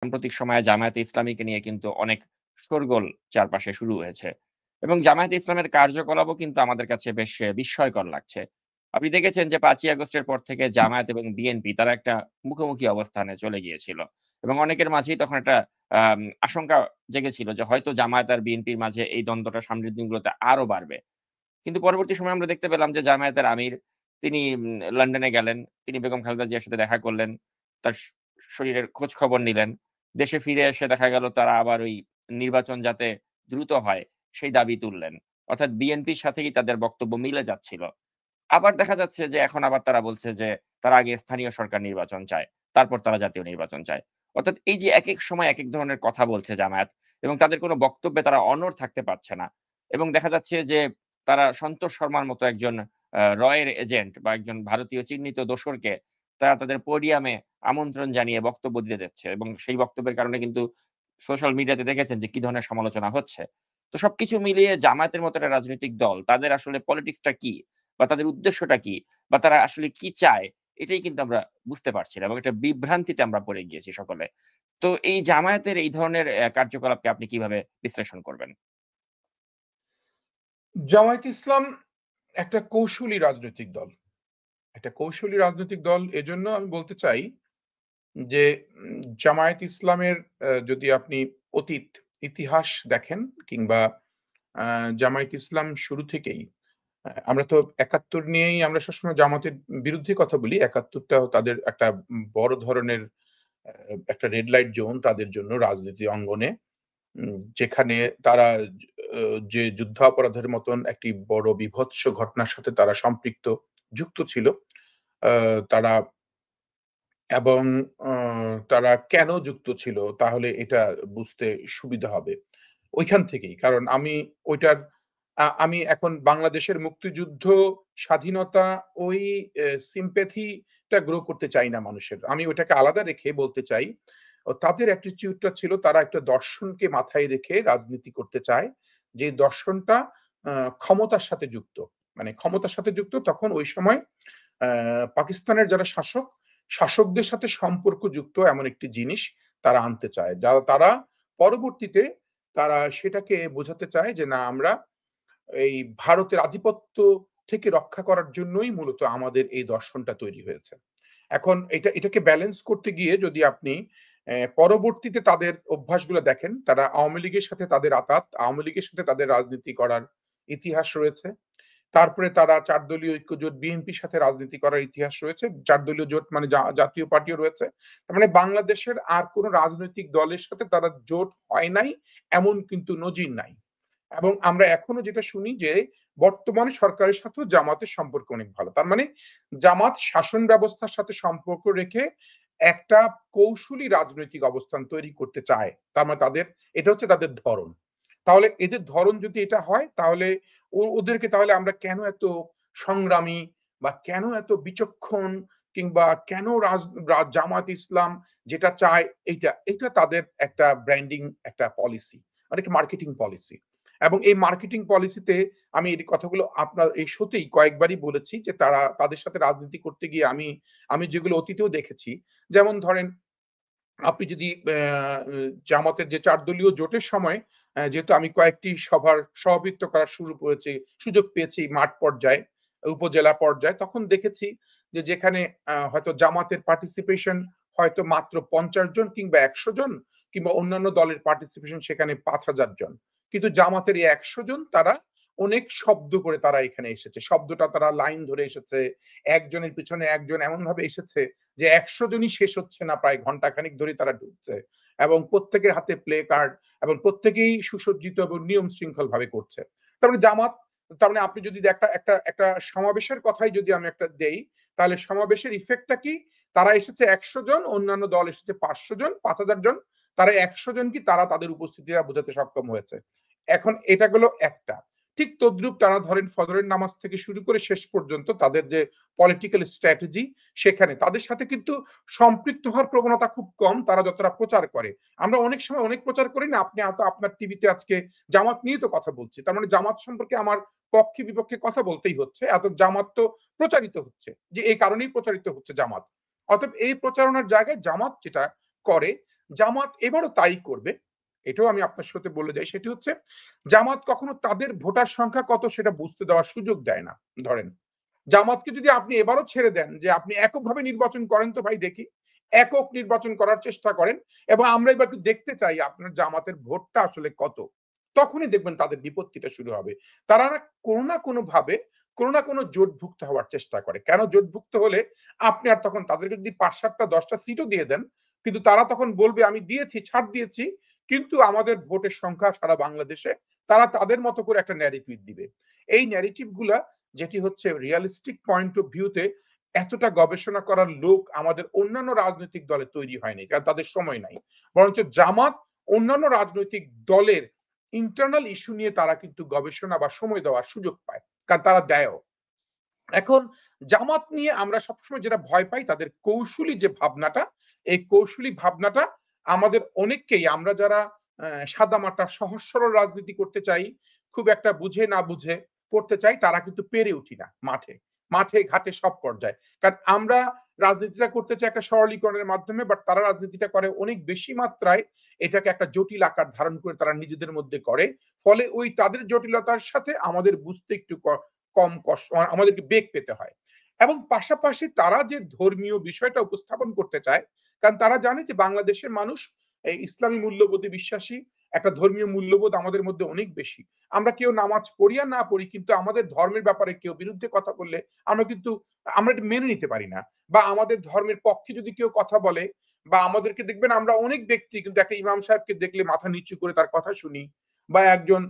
সাম্প্রতিক সময়ে জামায়াতে ইসলামীকে নিয়ে কিন্তু অনেক শোরগোল চারপাশে শুরু হয়েছে। এবং জামায়াতে ইসলামের কার্যকলাপও কিন্তু আমাদের কাছে বেশ বিস্ময়কর লাগছে। আপনি দেখেছেন যে ৫ই আগস্টের পর থেকে জামায়াত এবং বিএনপি তারা একটা মুখোমুখি অবস্থানে চলে গিয়েছিল। এবং অনেকের মাঝেই তখন একটা আশঙ্কা জেগেছিল যে হয়তো জামায়াত আর বিএনপির মাঝে এই দ্বন্দ্বটা সামনের দিনগুলোতে আরো বাড়বে। কিন্তু পরবর্তী সময়ে আমরা দেখতে পেলাম যে জামায়াতের আমির তিনি লন্ডনে গেলেন। তিনি বেগম খালেদা জিয়ার সাথে দেখা করলেন। তার শরীরের খোঁজ খবর নিলেন। দেশে ফিরে এসে দেখা গেল তারা আবার ওই নির্বাচন যাতে দ্রুত হয় সেই দাবি তুললেন। অর্থাৎ বিএনপির সাথেই তাদের বক্তব্য মিলে যাচ্ছিল। আবার দেখা যাচ্ছে যে এখন আবার তারা বলছে যে তারা আগে স্থানীয় সরকার নির্বাচন চায়। তারপর তারা জাতীয় নির্বাচন চায়। অর্থাৎ এই যে একেক সময় একেক ধরনের কথা বলছে জামায়াত এবং তাদের কোন বক্তব্যে তারা অনড় থাকতে পারছে না। এবং দেখা যাচ্ছে যে তারা সন্তোষ শর্মার মতো একজন রয়ের এজেন্ট বা একজন ভারতীয় চিহ্নিত দোসরকে তারা তাদের পোডিয়ামে আমন্ত্রণ জানিয়ে বক্তব্য দিতে যাচ্ছে এবং সেই বক্তব্যের কারণে কিন্তু সোশ্যাল মিডিয়াতে দেখেছেন যে কি ধরনের সমালোচনা হচ্ছে। তো সবকিছু মিলিয়ে জামায়াতের মতো একটা রাজনৈতিক দল তাদের আসলে পলিটিক্স টা কি? বা তাদের উদ্দেশ্যটা কি? বা তারা আসলে কি চায়? এটাই কিন্তু আমরা বুঝতে পারছি না এবং একটা বিভ্রান্তিতে আমরা পড়ে গিয়েছি সকলে। তো এই জামায়াতের এই ধরনের কার্যকলাপকে আপনি কিভাবে বিশ্লেষণ করবেন? জামায়াতে ইসলাম একটা কৌশলী রাজনৈতিক দল। একটা কৌশলী রাজনৈতিক দল এজন্য আমি বলতে চাই যে জামায়াত ইসলামের যদি আপনি অতীত ইতিহাস দেখেন কিংবা আ জামায়াত ইসলাম শুরু থেকেই আমরা তো ৭১ নিয়েই আমরা সবসময় জামাতের বিরুদ্ধে কথা বলি। ৭১ টাও তাদের একটা বড় ধরনের একটা রেড লাইট জোন তাদের জন্য রাজনীতি অঙ্গনে। যেখানে তারা অ যে যুদ্ধাপরাধের মতন একটি বড় বীভৎস ঘটনার সাথে তারা সম্পৃক্ত, যুক্ত ছিল। আ তারা এবং অ তারা কেন যুক্ত ছিল তাহলে এটা বুঝতে সুবিধা হবে। ঐখান থেকেই। কারণ আমি ওইটার আমি এখন বাংলাদেশের মুক্তিযুদ্ধ, স্বাধীনতা ওই sympathy টা গ্রো করতে চাই না মানুষের। আমি ওটাকে আলাদা রেখে বলতে চাই, তাদের attitude টা ছিল তারা একটা দর্শনকে মাথায় রেখে রাজনীতি করতে চায়। যে দর্শনটা আ ক্ষমতার সাথে যুক্ত। মানে ক্ষমতার সাথে যুক্ত তখন ওই সময় পাকিস্তানের যারা শাসক, শাসকদের সাথে সম্পর্কযুক্ত এমন একটি জিনিস তারা আনতে চায়। তারা পরবর্তীতে তারা সেটাকে বোঝাতে চায় যে, না আমরা এই ভারতের আধিপত্য থেকে রক্ষা করার জন্যই মূলত আমাদের এই দর্শনটা তৈরি হয়েছে। এখন এটাকে ব্যালেন্স করতে গিয়ে যদি আপনি পরবর্তীতে তাদের অভ্যাসগুলো দেখেন, তারা আওয়ামী লীগের সাথে তাদের আঁতাত, আওয়ামী লীগের সাথে তাদের রাজনীতি করার ইতিহাস রয়েছে। তারপরে তারা ৪ দলীয় ঐক্যজোট বিএনপির সাথে রাজনীতি করার ইতিহাস রয়েছে। ৪ দলীয় জোট মানে জাতীয় পার্টিও রয়েছে। তার মানে বাংলাদেশের আর কোন রাজনৈতিক দলের সাথে তারা জোট হয় নাই, এমন কিন্তু নজির নাই। এবং আমরা এখনো যেটা শুনি যে বর্তমানে সরকারের সাথেও জামাতের সম্পর্ক অনেক ভালো। তার মানে জামাত শাসন ব্যবস্থার সাথে সম্পর্ক রেখে একটা কৌশলী রাজনৈতিক অবস্থান তৈরি করতে চায়। তার মানে এটা হচ্ছে তাদের ধরন। তাহলে এদের ধরন যদি এটা হয় তাহলে ওদেরকে তাহলে আমরা কেন এত সংগ্রামী বা কেন এত বিচক্ষণ কিংবা কেন জামাত ইসলাম যেটা চায় এটা তাদের একটা ব্র্যান্ডিং একটা পলিসি। মানে একটা মার্কেটিং পলিসি। এবং এই মার্কেটিং পলিসিতে আমি এই কথাগুলো আপনার এই শোতেই কয়েকবারই বলেছি যে তাদের সাথে রাজনীতি করতে গিয়ে আমি যেগুলো অতীতেও দেখেছি, যেমন ধরেন আপনি যদি জামাতের যে ৪ দলীয় জোটের সময় যেহেতু আমি কয়েকটি সভার সভাপতিত্ব করার সুযোগ পেয়েছি মাঠ পর্যায়ে, উপজেলা পর্যায়ে, তখন দেখেছি যে যেখানে হয়তো জামাতের পার্টিসিপেশন হয়তো মাত্র ৫০ জন কিংবা ১০০ জন কিংবা অন্যান্য দলের পার্টিসিপেশন সেখানে ৫,০০০ জন। কিন্তু জামাতের এই ১০০ জন তারা অনেক শব্দ করে তারা এখানে এসেছে। শব্দটা তারা লাইন ধরে এসেছে। একজনের পিছনে একজন এমনভাবে এসেছে যে ১০০ জনই শেষ হচ্ছে না প্রায় ঘন্টাখানেক ধরে তারা ঢুকছে। এবং প্রত্যেকের হাতে প্লে কার্ড এবং প্রত্যেকেই সুসজ্জিত এবং নিয়ম শৃঙ্খল ভাবে করছে। তার মানে তার মানে আপনি যদি একটা একটা একটা সমাবেশের কথাই যদি আমি একটা দেই, তাহলে সমাবেশের ইফেক্টটা কি? তারা এসেছে ১০০ জন, অন্যান্য দল এসেছে ৫০০ জন, ৫,০০০ জন। তারা ১০০ জন কি তারা তাদের উপস্থিতিটা বোঝাতে সক্ষম হয়েছে। এখন এটা গেল একটা। ঠিক তদ্রুপ তারা ধরেন ফজরের নামাজ থেকে শুরু করে শেষ পর্যন্ত তাদের যে পলিটিক্যাল স্ট্র্যাটেজি সেখানে তাদের সাথে কিন্তু সম্পৃক্ত হওয়ার প্রবণতা খুব কম তারা যতটা প্রচার করে। আমরা অনেক সময় অনেক প্রচার করি না? আপনি আপনার টিভিতে আজকে জামাত নিয়ে তো কথা বলছি। তার মানে জামাত সম্পর্কে আমার পক্ষে বিপক্ষে কথা বলতেই হচ্ছে। জামাত তো প্রচারিত হচ্ছে। যে এই কারণেই প্রচারিত হচ্ছে জামাত। অতএব এই প্রচারণার জায়গায় জামাত যেটা করে জামাত এবারও তাই করবে। এটাও আমি আপনার সাথে বলে যাই। সেটি হচ্ছে জামাত কখনো তাদের ভোটার সংখ্যা কত সেটা বুঝতে দেওয়ার সুযোগ দেয় না। ধরেন জামাতকে যদি আপনি এবারও ছেড়ে দেন যে আপনি এককভাবে নির্বাচন করেন তো ভাই দেখি। একক নির্বাচন করার চেষ্টা করেন এবং আমরা এবার একটু দেখতে চাই আপনার জামাতের ভোটটা আসলে কত। তখনই দেখবেন তাদের বিপত্তিটা শুরু হবে। তারা কোনো না কোনোভাবে কোনো না কোনো জোটভুক্ত হওয়ার চেষ্টা করে। কেন জোটভুক্ত হলে আপনি আর তখন তাদেরকে যদি ৫-৭ টা ১০ টা সিটও দিয়ে দেন, কিন্তু তারা তখন বলবে আমি দিয়েছি, ছাড় দিয়েছি। কিন্তু আমাদের ভোটের সংখ্যা সারা বাংলাদেশে তারা তাদের মতো করে একটা ন্যারেটিভ দিবে। এই ন্যারেটিভ গুলা যেটি হচ্ছে রিয়ালিস্টিক পয়েন্ট অফ ভিউ তে এতটা গবেষণা করার লোক আমাদের অন্যান্য রাজনৈতিক দলে তৈরি হয়নি। কারণ তাদের সময় নাই। বরঞ্চ জামাত অন্যান্য রাজনৈতিক দলের ইন্টারনাল ইস্যু নিয়ে তারা কিন্তু গবেষণা বা সময় দেওয়ার সুযোগ পায়। কারণ তারা দেয়ও। এখন জামাত নিয়ে আমরা সবসময় যেটা ভয় পাই তাদের কৌশলী যে ভাবনাটা, এই কৌশলী ভাবনাটা আমাদের অনেককেই আমরা যারা সাদামাটা সহজ সরল রাজনীতি করতে চাই, খুব একটা বুঝে না বুঝে করতে চাই তারা কিন্তু পেরে উঠি না মাঠে। মাঠে ঘাটে সব পর্যায়ে। কারণ আমরা রাজনীতিটা করতে চাই একটা সরলীকরণের মাধ্যমে বাট তারা রাজনীতিটা করে অনেক বেশি মাত্রায় এটাকে একটা জটিল আকার ধারণ করে তারা নিজেদের মধ্যে করে। ফলে ওই তাদের জটিলতার সাথে আমাদের বুঝতে একটু কম কষ্ট আমাদেরকে বেগ পেতে হয় এবং পাশাপাশি তারা যে ধর্মীয় বিষয়টা উপস্থাপন করতে চায় কারণ তারা জানে যে বাংলাদেশের মানুষ এই ইসলামী মূল্যবোধে বিশ্বাসী একটা ধর্মীয় মূল্যবোধ আমাদের মধ্যে অনেক বেশি আমরা কেউ নামাজ পড়ি আর না পড়ি কিন্তু আমাদের ধর্মের ব্যাপারে কেউ বিরুদ্ধে কথা বললে আমরা এটা মেনে নিতে পারি না বা আমাদের ধর্মের পক্ষে যদি কেউ কথা বলে বা আমাদেরকে দেখবেন আমরা অনেক ব্যক্তি কিন্তু একটা ইমাম সাহেবকে দেখলে মাথা নিচু করে তার কথা শুনি বা একজন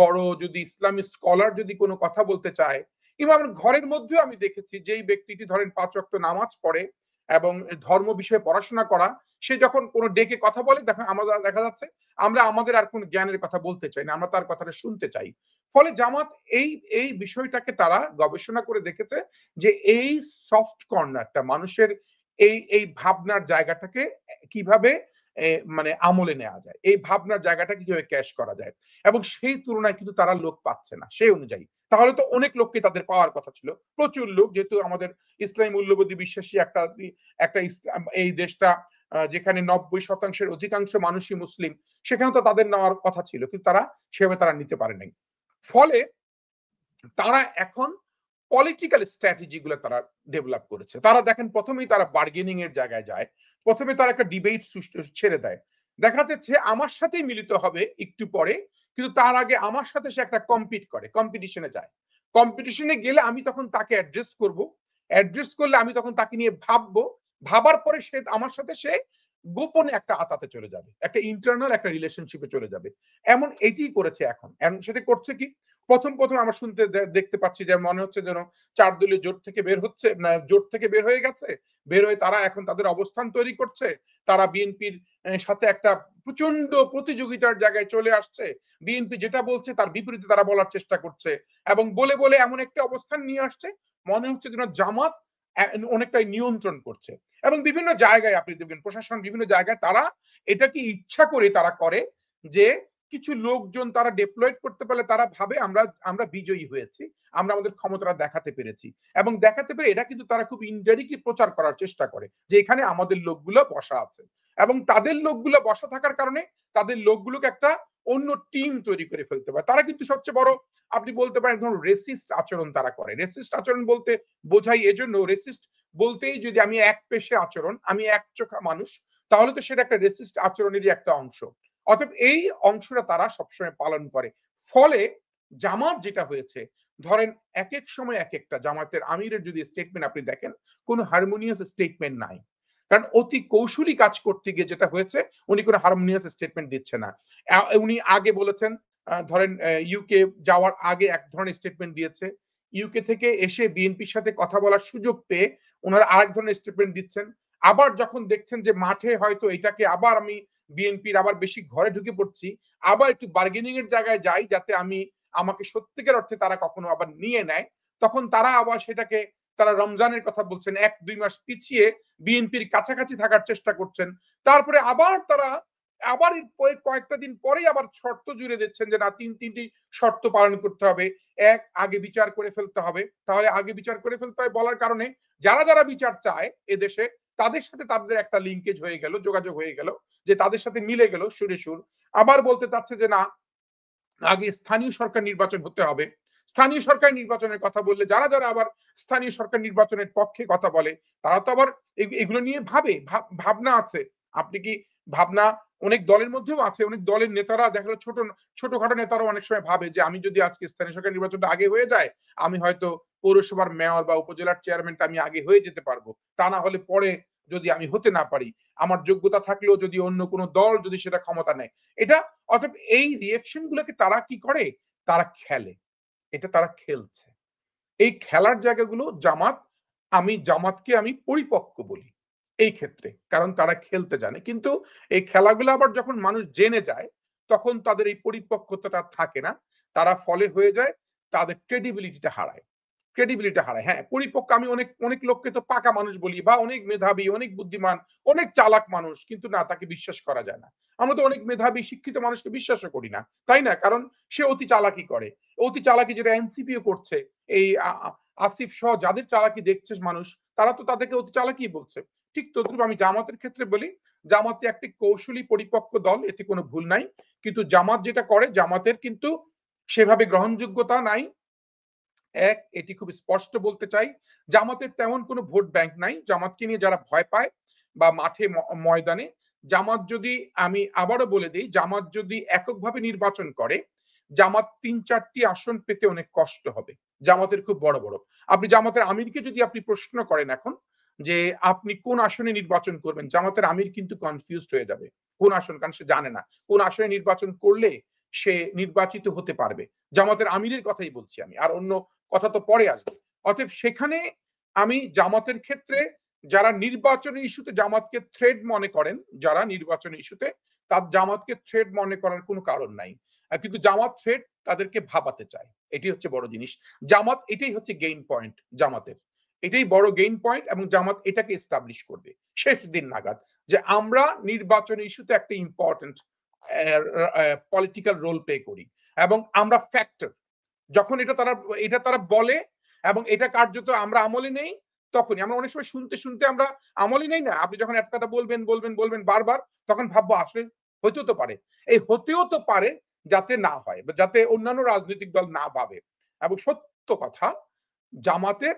বড় যদি ইসলামিক স্কলার যদি কোনো কথা বলতে চায় কিংবা আমার ঘরের মধ্যেও আমি দেখেছি যেই ব্যক্তিটি ধরেন ৫ ওয়াক্ত নামাজ পড়ে এবং ধর্ম বিষয়ে পড়াশোনা করা সে যখন কোনো ডেকে কথা বলে তখন আমরা দেখা যাচ্ছে আমরা আমাদের আর কোনো জ্ঞানের কথা বলতে চাই না আমরা তার কথাটা শুনতে চাই ফলে জামাত এই এই বিষয়টাকে তারা গবেষণা করে দেখেছে যে এই সফট কর্নারটা মানুষের এই ভাবনার জায়গাটাকে কিভাবে মানে আমলে নেওয়া যায় এই ভাবনার জায়গাটাকে কিভাবে ক্যাশ করা যায় এবং সেই তুলনায় কিন্তু তারা লোক পাচ্ছে না সেই অনুযায়ী তাহলে তো অনেক লোককে তাদের পাওয়ার কথা ছিল প্রচুর লোক যেহেতু আমাদের ইসলামী মূল্যবোধী বিশ্বাসী একটা ইসলাম এই দেশটা যেখানে ৯০% অধিকাংশ মানুষই মুসলিম সেখানে তো তাদের নেওয়ার কথা ছিল কিন্তু তারা সেভাবে তারা নিতে পারে নাই ফলে তারা এখন পলিটিক্যাল স্ট্র্যাটেজি গুলো তারা ডেভেলপ করেছে তারা দেখেন প্রথমেই তারা বার্গেনিং এর জায়গায় যায় প্রথমে তারা একটা ডিবেট ছেড়ে দেয় দেখা যাচ্ছে আমার সাথেই মিলিত হবে একটু পরে কিন্তু তার আগে আমার সাথে সে একটা কম্পিটিশনে যায় কম্পিটিশনে গেলে আমি তখন তাকে অ্যাড্রেস করলে আমি তখন তাকে নিয়ে ভাববো ভাবার পরে সে আমার সাথে সে গোপনে একটা আতাতে চলে যাবে একটা ইন্টারনাল একটা রিলেশনশিপে চলে যাবে এমন এটি করেছে এখন সেটা করছে কি প্রথম আমরা শুনতে দেখতে পাচ্ছি যে মনে হচ্ছে যেন ৪ দলীয় জোট থেকে বের হচ্ছে না জোট থেকে বের হয়ে গেছে বের হয়ে তারা এখন তাদের অবস্থান তৈরি করছে তারা বিএনপির সাথে একটা প্রচন্ড প্রতিযোগিতার জায়গায় চলে আসছে বিএনপি যেটা বলছে তার বিপরীতে তারা বলার চেষ্টা করছে এবং বলে বলে এমন একটা অবস্থান নিয়ে আসছে মনে হচ্ছে যেন জামাত অনেকটাই নিয়ন্ত্রণ করছে এবং বিভিন্ন জায়গায় আপনি দেখবেন প্রশাসন বিভিন্ন জায়গায় তারা এটাকে ইচ্ছা করে তারা করে যে কিছু লোকজন তারা ডিপ্লয়েড করতে পারলে তারা ভাবে আমরা বিজয়ী হয়েছি আমরা আমাদের ক্ষমতাটা দেখাতে পেরেছি এবং দেখাতে পেরে এটা কিন্তু তারা খুব ইনডাইরেক্টলি প্রচার করার চেষ্টা করে যে এখানে আমাদের লোকগুলো বসা আছে এবং তাদের লোকগুলো বসা থাকার কারণে তাদের লোকগুলোকে একটা অন্য টিম তৈরি করে ফেলতে পারে তারা কিন্তু সবচেয়ে বড় আপনি বলতে পারেন ধরুন রেসিস্ট আচরণ তারা করে রেসিস্ট আচরণ বলতে বোঝাই এজন্য রেসিস্ট বলতেই যদি আমি এক পেশে আচরণ আমি এক চোখা মানুষ তাহলে তো সেটা একটা রেসিস্ট আচরণেরই একটা অংশ অতএব এই অংশটা তারা সবসময় পালন করে ফলে জামাত যেটা হয়েছে ধরেন এক এক সময় এক একটা জামাতের আমিরের যদি স্টেটমেন্ট আপনি দেখেন কোনো হারমোনিয়াস স্টেটমেন্ট নাই কারণ অতি কৌশলী কাজ করতে গিয়ে যেটা হয়েছে উনি কোনো হারমোনিয়াস স্টেটমেন্ট দিচ্ছে না উনি আগে বলেছেন ধরেন ইউকে যাওয়ার আগে এক ধরনের স্টেটমেন্ট দিয়েছে ইউকে থেকে এসে বিএনপির সাথে কথা বলার সুযোগ পেয়ে ওনারা আরেক ধরনের স্টেটমেন্ট দিচ্ছেন আবার যখন দেখছেন যে মাঠে হয়তো এটাকে আবার আমি বিএনপির আবার বেশি ঘরে ঢুকে পড়ছি আবার একটু বার্গেনিং এর জায়গায় যাই যাতে আমাকে সত্যিকার অর্থে তারা কখনো আবার নিয়ে নেয় তখন তারা আবার সেটাকে তারা রমজানের কথা বলছেন ১-২ মাস পিছিয়ে বিএনপির কাছাকাছি থাকার চেষ্টা করছেন তারপরে আবার তারা আবার কয়েকটা দিন পরেই আবার শর্ত জুড়ে দিচ্ছেন যে না তিনটি শর্ত পালন করতে হবে এক আগে বিচার করে ফেলতে হবে তাহলে আগে বিচার করে ফেলতে হবে বলার কারণে যারা যারা বিচার চায় এদেশে তাদের সাথে তাদের একটা লিঙ্কেজ হয়ে গেল, যোগাযোগ হয়ে গেল, যে তাদের সাথে মিলে গেল সুরে সুর। আবার বলতে চাচ্ছে যে না, আগে স্থানীয় সরকার নির্বাচন হতে হবে। স্থানীয় সরকার নির্বাচনের কথা বললে যারা আবার স্থানীয় সরকার নির্বাচনের পক্ষে কথা বলে, তারা তো আবার এগুলো নিয়ে ভাবনা আছে। আপনি কি ভাবনা অনেক দলের মধ্যেও আছে, অনেক দলের নেতারা দেখা গেল ছোটখাটো নেতারাও অনেক সময় ভাবে যে আমি যদি আজকে স্থানীয় সরকার নির্বাচনটা আগে হয়ে যায়, আমি হয়তো পৌরসভার মেয়র বা উপজেলার চেয়ারম্যানটা আমি আগে হয়ে যেতে পারবো। তা না হলে পরে যদি আমি হতে না পারি, আমার যোগ্যতা থাকলেও যদি অন্য কোনো দল যদি সেটা ক্ষমতা নেয়। এটা অতএব এই রিঅ্যাকশন গুলোকে তারা কি করে? তারা খেলে। এটা তারা খেলছে। এই খেলার জায়গাগুলো জামাতকে আমি পরিপক্ক বলি এই ক্ষেত্রে। কারণ তারা খেলতে জানে। কিন্তু এই খেলাগুলো আবার যখন মানুষ জেনে যায়, তখন তাদের এই পরিপক্কতাটা থাকে না। তারা ফলে হয়ে যায়, তাদের ক্রেডিবিলিটিটা হারায়। হ্যাঁ, পরিপক্ক আমি অনেক লোককে তো পাকা মানুষ বলি বা অনেক মেধাবী, অনেক বুদ্ধিমান, অনেক চালাক মানুষ। কিন্তু না, তাকে বিশ্বাস করা যায় না। আমরা তো অনেক মেধাবী শিক্ষিত মানুষকে বিশ্বাসও করি না। তাই না? কারণ সে অতি চালাকি করে। অতি চালাকি যেটা এনসিপিও করছে। এই আসিফ সহ যাদের চালাকি দেখছে মানুষ, তারা তো তাদেরকে অতি চালাকিই বলছে। ঠিক তদ্রুপ আমি জামাতের ক্ষেত্রে বলি, জামাত একটি কৌশলী পরিপক্ক দল, এতে কোনো ভুল নাই। কিন্তু জামাত যেটা করে, জামাতের কিন্তু সেভাবে গ্রহণযোগ্যতা নাই। এটি খুব স্পষ্ট বলতে চাই, জামাতের তেমন কোনো ভোট ব্যাংক নাই। জামাতকে নিয়ে যারা ভয় পায় বা মাঠে ময়দানে, জামাত যদি, আমি আবারও বলে দিই, জামাত যদি এককভাবে নির্বাচন করে, জামাত ৩-৪টি আসন পেতে অনেক কষ্ট হবে। জামাতের খুব বড় বড়, আপনি জামাতের আমিরকে যদি আপনি প্রশ্ন করেন এখন যে আপনি কোন আসনে নির্বাচন করবেন, জামাতের আমির কিন্তু কনফিউজড হয়ে যাবে কোন আসন, কারণ সে জানে না কোন আসনে নির্বাচন করলে সে নির্বাচিত হতে পারবে। জামাতের আমিরের কথাই বলছি আমি, আর অন্য কথা তো পরে আসবে। অতএব সেখানে আমি জামাতের ক্ষেত্রে, যারা নির্বাচনী ইস্যুতে জামাতকে থ্রেড মনে করেন, যারা নির্বাচনী ইস্যুতে তার জামাতকে থ্রেড মনে করার কোনো কারণ নাই। কিন্তু জামাত থ্রেড তাদেরকে ভাবাতে চায়। এটি হচ্ছে বড় জিনিস। জামাত এটাই হচ্ছে গেইন পয়েন্ট জামাতের। এটাই বড় গেইন পয়েন্ট এবং জামাত এটাকে এস্টাবলিশ করবে শেষ দিন নাগাদ, যে আমরা নির্বাচনী ইস্যুতে একটা ইম্পর্টেন্ট পলিটিক্যাল রোল প্লে করি এবং আমরা ফ্যাক্টর। যখন এটা তারা বলে এবং এটা কার্যত আমরা আমলে নেই, তখনই আমরা অনেক সময় শুনতে আমরা আমলে নেই না। আপনি যখন একটা কথা বলবেন বারবার, তখন ভাববো আসলে হতেও তো পারে। এই হতেও তো পারে যাতে না হয়, বা যাতে অন্যান্য রাজনৈতিক দল না ভাবে। এবং সত্য কথা, জামাতের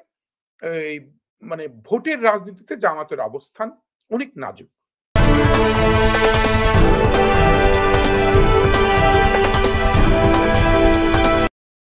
এই মানে ভোটের রাজনীতিতে জামাতের অবস্থান অনেক নাজুক।